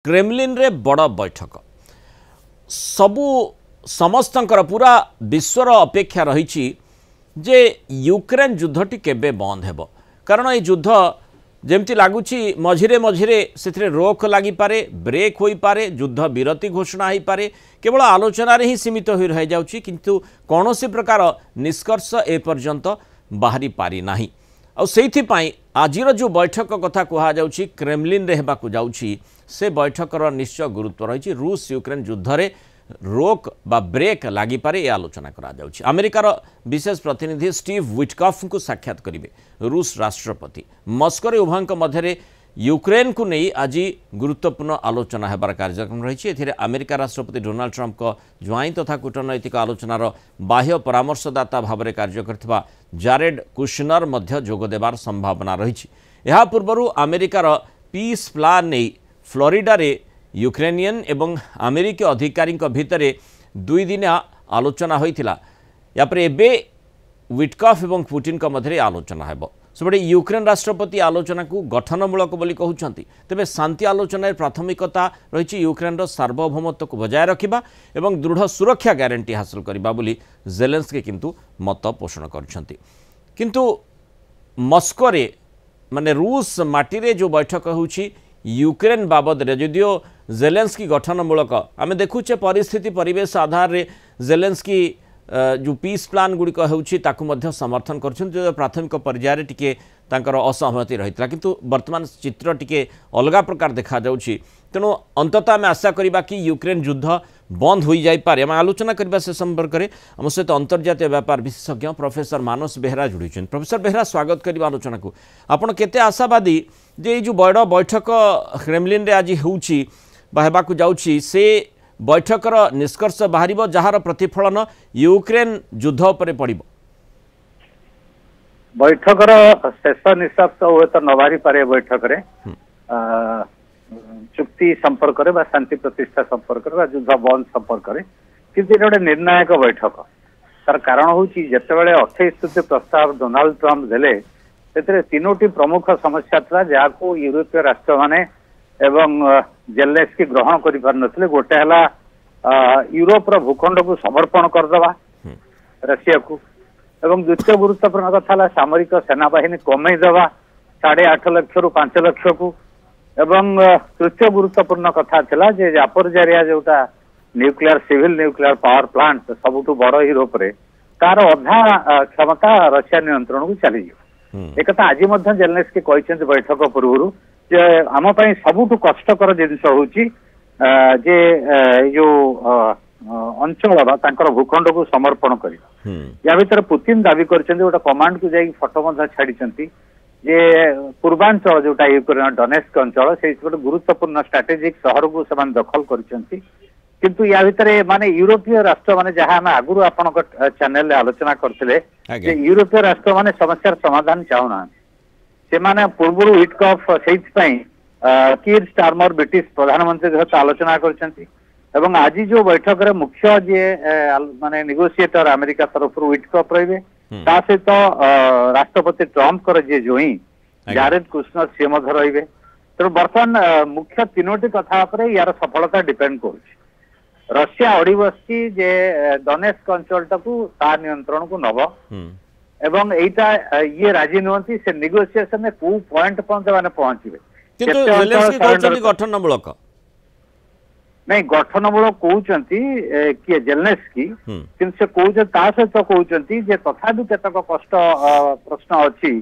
Kremlin रे बड़ बैठक सबू समस्तंकर पूरा विश्वर अपेक्षा रही जे यूक्रेन युद्धटी केबे बंद हेबो कारण ये युद्ध जमती लगुच मझिरे मझिरे से रोक लगी पारे ब्रेक हो पारे युद्ध विरति घोषणा हो पारे केवल आलोचन ही सीमित हो रही जाउची किंतु कौन सी प्रकार निष्कर्ष एपर्यंत बाहरी पारि नाही। आ सेइथिपाई आजिर जो बैठक कथा कहा जाउची क्रेमलिन रे हेबाकु जाउची से बैठकर निश्चय गुरुत्व रही रूस यूक्रेन युद्ध रे रोक बा ब्रेक लगी पारे आलोचना करा जाउची। अमेरिकार विशेष प्रतिनिधि स्टीव विटकॉफ को साक्षात करिवे रूस राष्ट्रपति मस्को उभयक मध्य यूक्रेन को नहीं आज गुरुत्वपूर्ण आलोचना हेबार कार्यक्रम रही। अमेरिका राष्ट्रपति डोनाल्ड ट्रंप को ज्वाई तथा कूटनैतिक आलोचनार बाह्य परामर्शदाता भाव में कार्य करथिबा जारेड कुशनर मध्य जोग देबार संभावना रही। यह पूर्व अमेरिकार पीस प्लान नहीं फ्लोरिडा रे यूक्रेनियन एवं अमेरिकी अधिकारी भितर दुई दिन आलोचना होइथिला। यापर एबे विटकॉफ एवं पुटिन मध्य आलोचना हेबो। सेपटे यूक्रेन राष्ट्रपति आलोचना को गठनमूलक बोली कहउछंती। तेबे शांति आलोचना प्राथमिकता रही यूक्रेन सार्वभौमत्व को बजाय रखिबा एवं दृढ़ सुरक्षा ग्यारंटी हासिल करबा बोली जेलेंस्की किंतु मत पोषण करछंती। किंतु मस्को रे माने रूस माटी रे जो बैठक होउछि यूक्रेन बाबद रे जदियो जेलेंस्की गठनमूलक आमे देखुचे परिस्थिति परिवेश आधार रे जेलेंस्की जो पीस प्लान गुड़िक हो समर्थन कर प्राथमिक पर्यायर टिके तांकर असहमति रही किंतु वर्तमान चित्र टिके अलग प्रकार देखा जाउछि। तेणु अंततः आम आशा करबा कि यूक्रेन युद्ध बंद हो जाई पारे। आम आलोचना करबा से संपर्क में आम सहित अंतर्जातीय व्यापार विशेषज्ञ प्रोफेसर मानस बेहरा जोड़ी। प्रोफेसर बेहरा स्वागत करबा आलोचना को। आपण केते आशावादी जे जो बड़ बैठक क्रेमलिन रे आज होउछि बा हेबाकु जाउछि से बैठकर निष्कर्ष बाहर जार प्रतिफलन यूक्रेन युद्ध पर पड़ बैठकर शेष निष्कर्ष हुए तो न बाहरी पारे बैठक रे चुक्ति संपर्क रे शांति प्रतिष्ठा संपर्क रे युद्ध बंद संपर्क रे किंतु गोटे निर्णायक बैठक तार कारण हूँ जितेबाला 28 स्तुति प्रस्ताव डोनाल्ड ट्रंप देले से तीनोटी प्रमुख समस्या था जहाँ यूरोपीय राष्ट्र माने एवं जेलेंस्की ग्रहण कर पार नथिले। गोटे हला यूरोप भूखंड को समर्पण करदवा रशिया को एवं द्वितीय गुरुत्वपूर्ण कथा सामरिक सेनाबाहिनी कमे देवा 8.5 लाख रु 5 लाख को एवं तृतीय गुरुत्वपूर्ण कथा थिला जे जापोरिजिया जोटा nuclear civil nuclear power plant सबुठु बड़ यूरोप रे तार अधा क्षमता रशिया नियंत्रण को चली एक आज जेलेंस्की कहते बैठक पूर्व जे आम सबुठु कष्टकर जिनस होची जे जो अंचल भूखंड को समर्पण कर या भीतर पुतिन दाबी कर गोटे कमांड को जाई फोटो छाड़ी जे पूर्वांचल जोटा यूक्रेन डोनेस्क अंचल से गुरुत्वपूर्ण स्ट्रेटेजिक शहर को से दखल कर किंतु या भितर माने यूरोपीय राष्ट्र माने जहाँ आम आगुरी आपण चैनल आलोचना करते यूरोपीय राष्ट्र माने समस्यार समाधान चाहूना से माने पूर्व विटकॉफ से कीर स्टारमर ब्रिटिश प्रधानमंत्री सहित आलोचना कर आज जो बैठक रे मुख्य जे माने नेगोशिएटर अमेरिका तरफ विटकॉफ रही सहित राष्ट्रपति ट्रंप कर जे जोई जारेड कुशनर सी रे तेणु बर्तमान मुख्य तीनोटी कथा यार सफलता डिपेंड कर रशिया अड़ी बसी जे डोनेस्क अंचल टाकू ता नियंत्रण को नब एवं एटा ये राजी नुहति से नेगोशिएशन में को पॉइंट माने पहुंचबे किंतु जेलेंस्की कहउछन्ती गठनमूलक नहीं गठनमूलक कहउछन्ती कि जेलेंस्की किंतु से कहउछ ता सहित कहउछन्ती जे तथापि केतक कष्ट प्रश्न अछि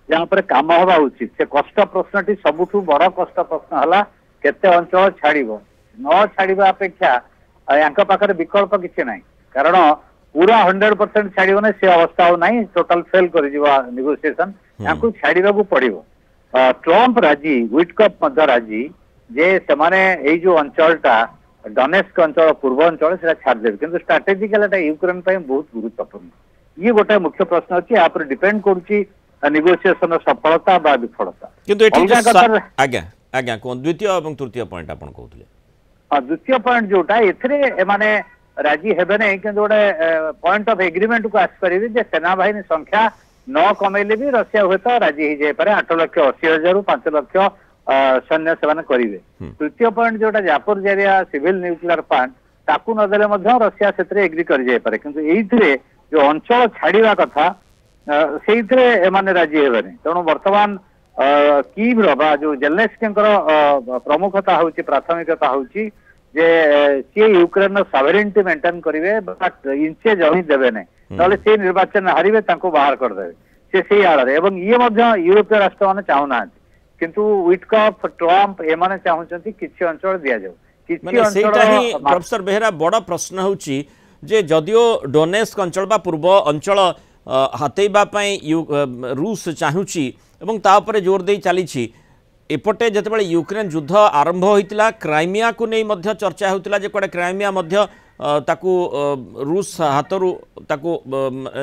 जहाँ पर काम हवा उचित से कष्ट प्रश्नटी सबुठु बड़ कष्ट प्रश्न हला केते अंचल छाड़िबो न छाड़िबा अपेक्षा यांका पाखरे विकल्प किछि नाही कारण पूरा 100% छाड़िबो नै से अवस्था हो नाही टोटल फेल कर जिवा नेगोशिएशन यांकु छाड़िबा को पड़िबो। ट्रंप राजी विटकॉफ मध्य राजी जे से माने एई जो अंचलटा डोनेस्क अंचल पूर्व अंचल से छाड़ देबे किंतु स्ट्रेटेजिकल यूक्रेन पय बहुत गुरुत्वपूर्ण ये गोटे मुख्य प्रश्न अछि आ पर डिपेंड करूची नेगोशिएशन सफलता बा विफलता किंतु एठी आज्ञा आज्ञा को द्वितीय एवं तृतीय पॉइंट आपण कहउतले द्वितीय पॉइंट जोटा एथरे माने राजी हेबे नहीं कि गोटे पॉइंट ऑफ एग्रीमेंट को आसपारे जे सेना बाहिनी संख्या न कमेले भी रशिया हुए तो राजी हो जाए 8,80,000 5 लाख सैन्य से करेंगे। तृतीय पॉइंट जोटा जापोरिजिया सिविल न्यूक्लियर प्लांट ताकू नदेले रशिया से एग्री कर जाए पारे किंतु एइथिरे जो अंचल छाड़िया कथा से एमाने राजी हेबेनि। तेणु वर्तमान कीव्र बा जो जेलेन्स्की प्रमुखता होची प्राथमिकता होची जे सी यूक्रेन सॉवरेनिटी मेंटेन करेंगे बट इंचे जमी देवे नहीं ना से निर्वाचन हारे बाहर करदे से आड़े एवं ये यूरोपीय राष्ट्र मैंने चाहूना किंतु विटकॉफ ट्रम्प एमाने चाहूँगी किसी अंचल दि जाऊ प्रोफेसर बेहेरा बड़ प्रश्न होची जे जदियो डोनेस्क अंचल बा पूर्व अंचल हातेबा रूस चाहूची एवं तापर जोर दे चली एपटे जितेबाला यूक्रेन युद्ध आरंभ होता क्राइमिया को नहीं मध्य चर्चा होता जे कड़े क्राइमिया मध्य ताकू रूस हाथरू ताकू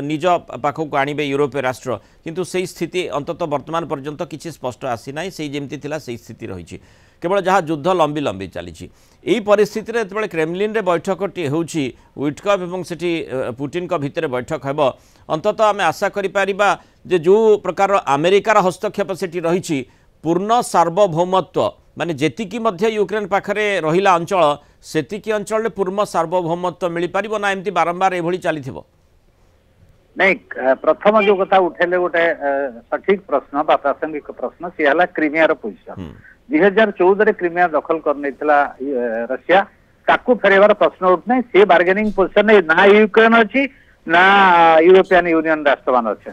निज पाखक आणवे यूरोपीय राष्ट्र किंतु से स्थिति अंततः वर्तमान पर्यंत किसी स्पष्ट आसीना से जमी से स्थिति रही केवल जहाँ युद्ध लंबी लंबी चली यही परिस्थिति में जो क्रेमलिन रे बैठकटी होची विटकॉफ एवं सेठी पुटिन का भितर बैठक हेब अंततः आम आशा करिपारिबा जे जो प्रकार अमेरिकार हस्तक्षेप सेठी रही पूर्ण सार्वभौमत्व माने जेतिकी मध्य यूक्रेन पाखरे रहिला अंचल सेतिकी अंचल पूर्ण सार्वभौमत्व मिल पारिबो ना एमती बारंबार एभली चलीथिबो नहीं। प्रथम जो कथा उठेले गोटे सठिक प्रश्न बा प्रासंगिक प्रश्न सी हला क्रीमियार पोजिशन 2014 रे क्रीमिया दखल कर नेथिला रशिया ताकू फेरेबार प्रश्न उठने से बार्गेनिंग पोजिशन ना यूक्रेन अच्छी ना यूरोपियन यूनियन राष्ट्र मान अच्छे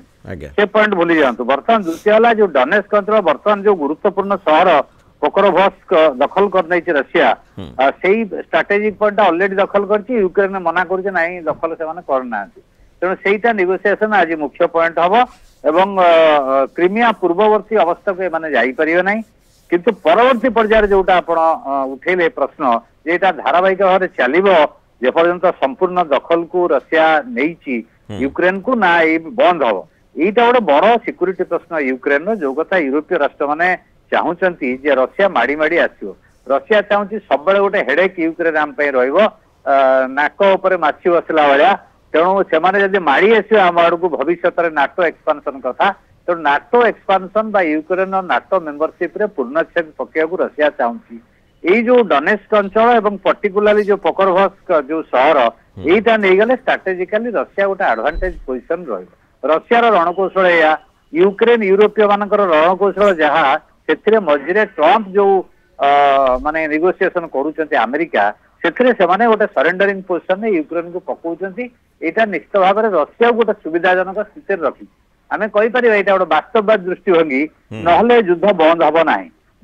से पॉइंट भूली जातु। बर्तमान द्वितीय है जो डोनेस्क अंचल बर्तमान जो गुरुत्वपूर्ण सहर पोकरोवस्क दखल कर नहीं रशिया से स्ट्राटेजिक पॉइंट ऑलरेडी दखल कर यूक्रेन मना कर दखल से करना तेणु से नेगोसिएशन आज मुख्य पॉइंट हम एवं क्रीमिया पूर्ववर्ती अवस्था को एमाने जाइपर ना किंतु परवर्ती पर्यायर जोटा आप उठेले प्रश्न जेटा धारावाहिक भाव में चलो जेपर्यंत संपूर्ण दखल को रशिया नहीं यूक्रेन को ना ये बंद हम यहीटा गोटे बड़ सिक्यूरीटी प्रश्न यूक्रेन जो कथा यूरोपीय राष्ट्र मैंने चाहूँगी जे रशिया माड़ी माड़ी आसो रशिया चाहूँगी सब गोटे हेडेक यूक्रेन आम नाक उपर माछी बसला भाया तेणु से माड़ी आस आम आड़ को भविष्य में नाटो एक्सपांशन कथा तेणु नाटो एक्सपांशन बा यूक्रेन नाटो मेंबरशिप रे पूर्णच्छेद पकेया रशिया चाहूँगी यही जो डोनेस्क अंचल एवं पर्टिकुलाली जो पोकरोवस्क जो सहर यहीटा नहीं गले स्ट्राटेजिकली रशिया गोटे एडवांटेज पोजिशन रशियार रणकौशल या यूक्रेन यूरोपीय मानकर रणकौशल जहाँ से मझे ट्रम्प जो माने नेगोसिएशन करुँच अमेरिका से गोटे सरेंडरिंग पोजिशन यूक्रेन को पकाउछंती एटा निश्चित भाव में रशिया गोटे सुविधाजनक स्थिति रखी आम कहीपर यहाँ गोटे वास्तववाद दृष्टिभंगी ना युद्ध बंद हम ना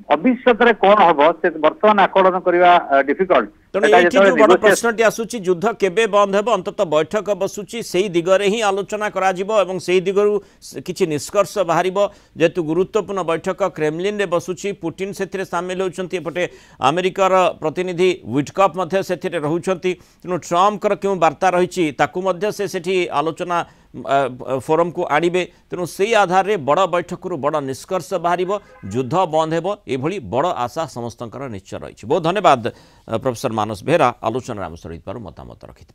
भविष्य में कौन हम से बर्तमान आकलन करने डिफिकल्ट बड़ प्रश्नटी आसूची युद्ध केबे बंद हेब अंततः बैठक बसुची से दिगरे ही आलोचना करा जिवो एवं से दिगरु किछि निष्कर्ष बाहरिबो जेतु गुरुत्वपूर्ण बैठक क्रेमलिन रे बसुची पुटिन सेथिरे शामिल होउछंती एपटे अमेरिकार प्रतिनिधि विटकॉफ मध्य सेथिरे रहउछंती तेणु ट्रम्प कर क्यों वार्ता रही ताकू मध्य से सेठी आलोचना फोरम को आणवे तेणु से आधार रे बड़ बैठक बड़ निष्कर्ष बाहर युद्ध बंद हेब एभली बड़ आशा समस्त निश्चय रही। बहुत धन्यवाद प्रोफेसर मानस बेहेरा आलोचना आम सहित मतामत रखि।